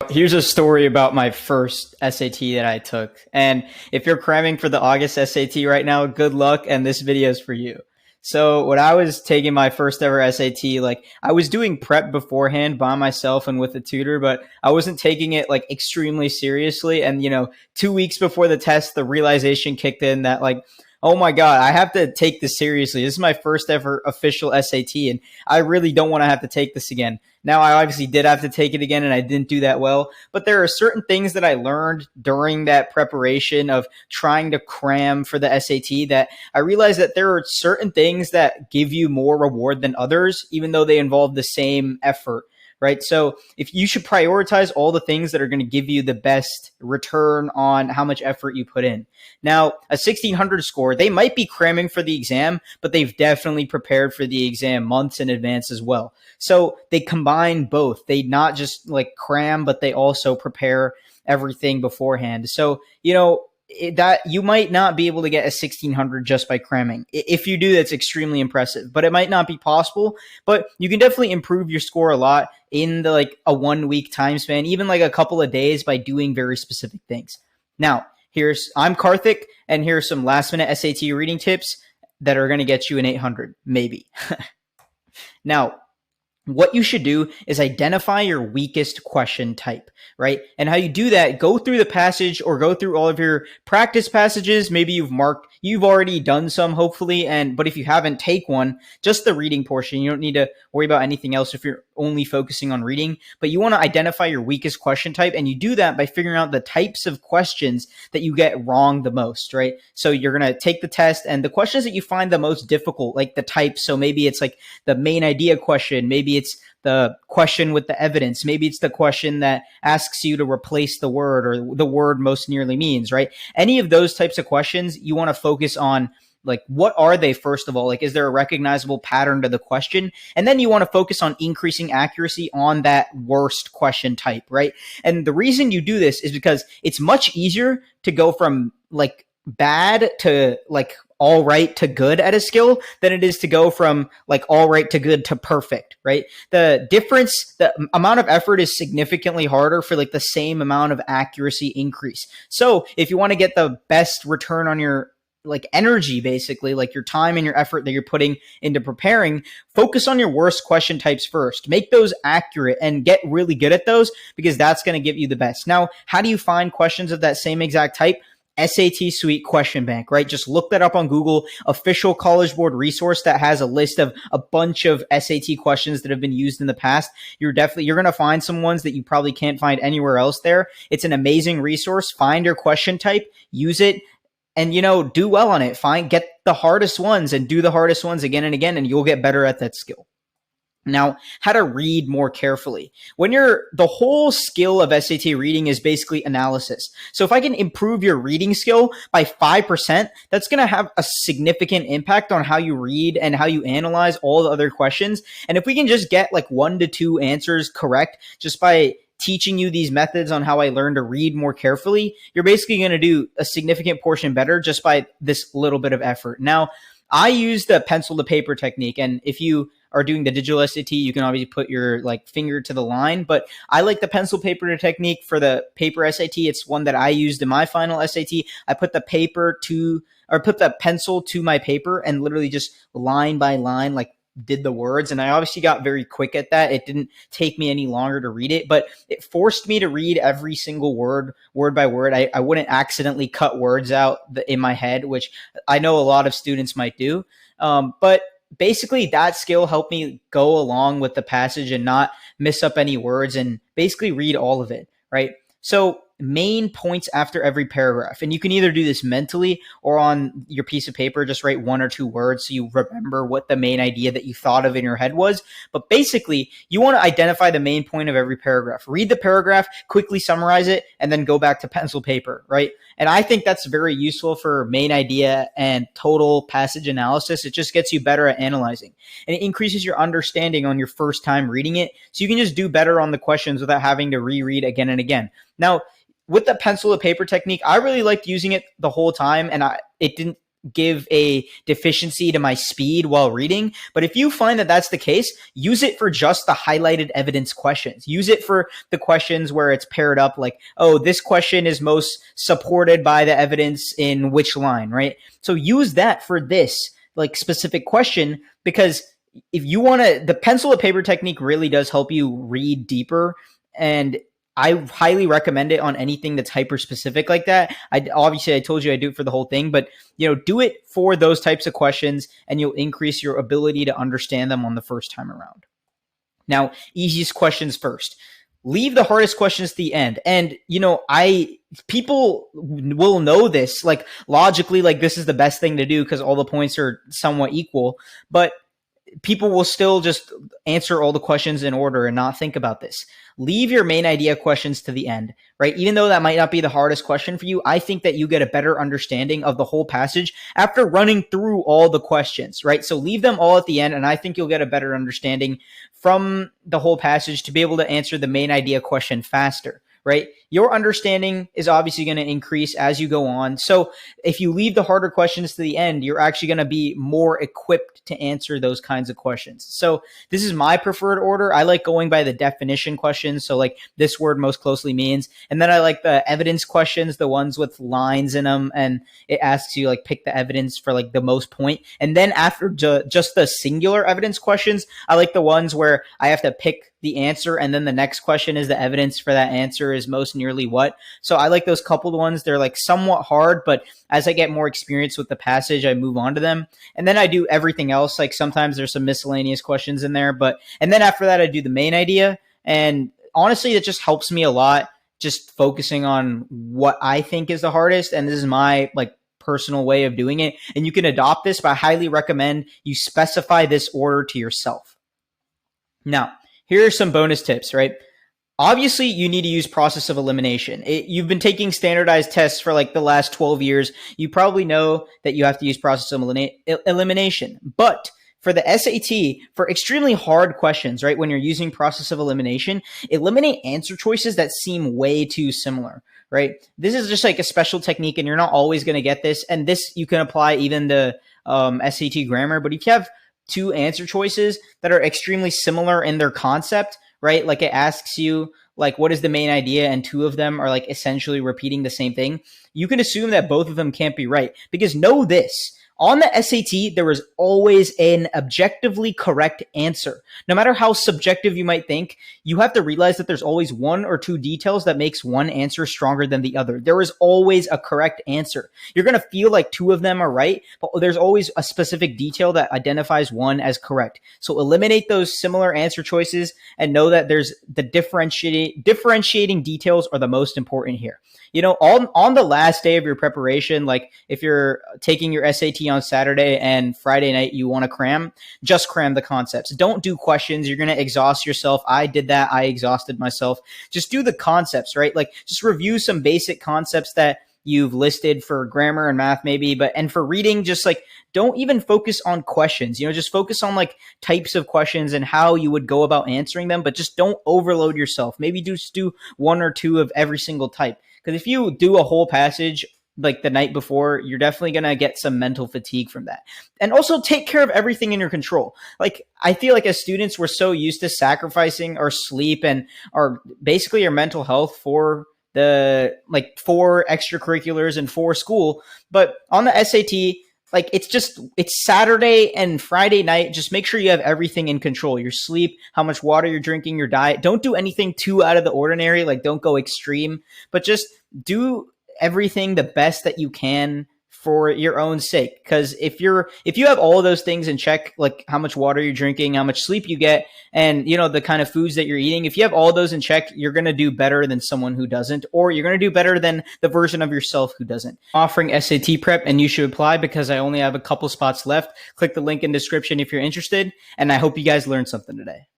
Here's a story about my first SAT that I took. And if you're cramming for the August SAT right now, good luck. And this video is for you. So when I was taking my first ever SAT, like I was doing prep beforehand by myself and with a tutor, but I wasn't taking it like extremely seriously. And, 2 weeks before the test, the realization kicked in that like, oh my God, I have to take this seriously. This is my first ever official SAT, and I really don't want to have to take this again. Now, I obviously did have to take it again, and I didn't do that well. But there are certain things that I learned during that preparation of trying to cram for the SAT that I realized that there are certain things that give you more reward than others, even though they involve the same effort. Right. So if you should prioritize all the things that are going to give you the best return on how much effort you put in. Now, a 1600 score, they might be cramming for the exam, but they've definitely prepared for the exam months in advance as well. So they combine both. They not just like cram, but they also prepare everything beforehand. So, that you might not be able to get a 1600 just by cramming. If you do, that's extremely impressive, but it might not be possible. But you can definitely improve your score a lot in the like a 1 week time span, even like a couple of days by doing very specific things. Now, I'm Karthik, and here's some last minute SAT reading tips that are going to get you an 800, maybe. Now, what you should do is identify your weakest question type, right? And how you do that, go through the passage or go through all of your practice passages. Maybe you've already done some, hopefully. But if you haven't, take one, just the reading portion. You don't need to worry about anything else if you're only focusing on reading, but you want to identify your weakest question type. And you do that by figuring out the types of questions that you get wrong the most, right? So you're going to take the test, and the questions that you find the most difficult, like the types. So maybe it's like the main idea question. Maybe it's the question with the evidence. Maybe it's the question that asks you to replace the word or the word most nearly means, right? Any of those types of questions, you want to focus on like, what are they, first of all? Like, is there a recognizable pattern to the question? And then you want to focus on increasing accuracy on that worst question type, right? And the reason you do this is because it's much easier to go from like bad to like all right to good at a skill than it is to go from like all right to good to perfect, right? The amount of effort is significantly harder for like the same amount of accuracy increase. So if you want to get the best return on your like energy, basically like your time and your effort that you're putting into preparing, focus on your worst question types first. Make those accurate and get really good at those, because that's going to give you the best. Now, how do you find questions of that same exact type? SAT Suite Question Bank, right? Just look that up on Google, official College Board resource that has a list of a bunch of SAT questions that have been used in the past. You're going to find some ones that you probably can't find anywhere else there. It's an amazing resource. Find your question type, use it, and, do well on it. Get the hardest ones and do the hardest ones again and again, and you'll get better at that skill. Now, how to read more carefully. The whole skill of SAT reading is basically analysis. So if I can improve your reading skill by 5%, that's going to have a significant impact on how you read and how you analyze all the other questions. And if we can just get like 1 to 2 answers correct just by teaching you these methods on how I learned to read more carefully, you're basically going to do a significant portion better just by this little bit of effort. Now, I use the pencil to paper technique, and if you are doing the digital SAT, you can obviously put your like finger to the line, but I like the pencil paper technique for the paper SAT. It's one that I used in my final SAT. I put the pencil to my paper and literally just line by line, like did the words. And I obviously got very quick at that. It didn't take me any longer to read it, but it forced me to read every single word by word. I wouldn't accidentally cut words out in my head, which I know a lot of students might do. But basically that skill helped me go along with the passage and not miss up any words and basically read all of it, right? So main points after every paragraph. And you can either do this mentally or on your piece of paper, just write 1 or 2 words so you remember what the main idea that you thought of in your head was. But basically, you want to identify the main point of every paragraph. Read the paragraph, quickly summarize it, and then go back to pencil paper, right? And I think that's very useful for main idea and total passage analysis. It just gets you better at analyzing. And it increases your understanding on your first time reading it, so you can just do better on the questions without having to reread again and again. Now, with the pencil to paper technique, I really liked using it the whole time, and it didn't give a deficiency to my speed while reading. But if you find that that's the case, use it for just the highlighted evidence questions. Use it for the questions where it's paired up like, oh, this question is most supported by the evidence in which line, right? So use that for this like specific question, because if you want to, the pencil to paper technique really does help you read deeper. And I highly recommend it on anything that's hyper specific like that. I told you I do it for the whole thing, but do it for those types of questions and you'll increase your ability to understand them on the first time around. Now, easiest questions first. Leave the hardest questions to the end. And, people will know this, like logically, like this is the best thing to do because all the points are somewhat equal, but people will still just answer all the questions in order and not think about this. Leave your main idea questions to the end, right? Even though that might not be the hardest question for you, I think that you get a better understanding of the whole passage after running through all the questions, right? So leave them all at the end, and I think you'll get a better understanding from the whole passage to be able to answer the main idea question faster, right? Your understanding is obviously going to increase as you go on. So if you leave the harder questions to the end, you're actually going to be more equipped to answer those kinds of questions. So this is my preferred order. I like going by the definition questions. So like this word most closely means, and then I like the evidence questions, the ones with lines in them. And it asks you like pick the evidence for like the most point. And then after just the singular evidence questions, I like the ones where I have to pick the answer. And then the next question is the evidence for that answer is most nearly what. So I like those coupled ones. They're like somewhat hard, but as I get more experience with the passage, I move on to them. And then I do everything else. Like sometimes there's some miscellaneous questions in there, and then after that, I do the main idea. And honestly, it just helps me a lot, just focusing on what I think is the hardest. And this is my like personal way of doing it. And you can adopt this, but I highly recommend you specify this order to yourself. Now, here are some bonus tips, right? Obviously, you need to use process of elimination. You've been taking standardized tests for like the last 12 years. You probably know that you have to use process of elimination. But for the SAT, for extremely hard questions, right, when you're using process of elimination, eliminate answer choices that seem way too similar, right? This is just like a special technique, and you're not always going to get this. And this you can apply even to SAT grammar. But if you have two answer choices that are extremely similar in their concept, right? Like it asks you like, what is the main idea? And two of them are like essentially repeating the same thing. You can assume that both of them can't be right, because know this. On the SAT, there is always an objectively correct answer. No matter how subjective you might think, you have to realize that there's always one or two details that makes one answer stronger than the other. There is always a correct answer. You're going to feel like two of them are right, but there's always a specific detail that identifies one as correct. So eliminate those similar answer choices and know that there's the differentiating details are the most important here. On the last day of your preparation, like if you're taking your SAT on Saturday and Friday night you want to cram, just cram the concepts. Don't do questions. You're going to exhaust yourself. I did that. I exhausted myself. Just do the concepts, right? Like just review some basic concepts that you've listed for grammar and math maybe, and for reading, just like don't even focus on questions, just focus on like types of questions and how you would go about answering them, but just don't overload yourself. Maybe just do one or two of every single type. Because if you do a whole passage like the night before, you're definitely going to get some mental fatigue from that. And also take care of everything in your control. Like I feel like as students, we're so used to sacrificing our sleep and basically our mental health for extracurriculars and for school. But on the SAT, like it's Saturday and Friday night. Just make sure you have everything in control. Your sleep, how much water you're drinking, your diet. Don't do anything too out of the ordinary. Like don't go extreme, but just do everything the best that you can for your own sake. Because if you have all of those things in check, like how much water you're drinking, how much sleep you get, and the kind of foods that you're eating, if you have all those in check, you're going to do better than someone who doesn't, or you're going to do better than the version of yourself who doesn't. I'm offering SAT prep, and you should apply because I only have a couple spots left. Click the link in the description if you're interested, and I hope you guys learned something today.